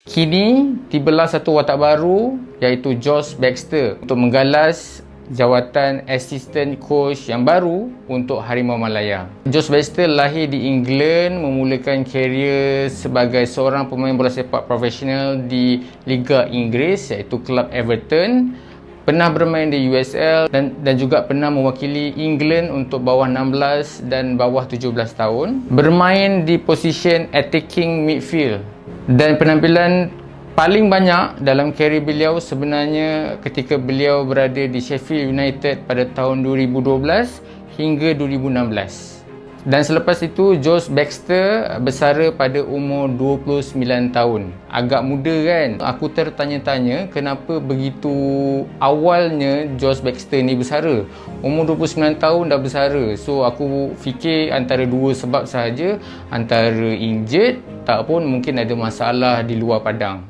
Kini tibalah satu watak baru iaitu Josh Baxter untuk menggalas jawatan assistant coach yang baru untuk Harimau Malaya. Josh Baxter lahir di England, memulakan karier sebagai seorang pemain bola sepak profesional di Liga Inggeris iaitu kelab Everton. Pernah bermain di USL dan juga pernah mewakili England untuk bawah 16 dan bawah 17 tahun. Bermain di posisi attacking midfield dan penampilan paling banyak dalam karier beliau sebenarnya ketika beliau berada di Sheffield United pada tahun 2012 hingga 2016. Dan selepas itu Josh Baxter bersara pada umur 29 tahun. Agak muda kan? Aku tertanya-tanya kenapa begitu awalnya Josh Baxter ni bersara. Umur 29 tahun dah bersara. So aku fikir antara dua sebab sahaja, antara injured tak pun mungkin ada masalah di luar padang.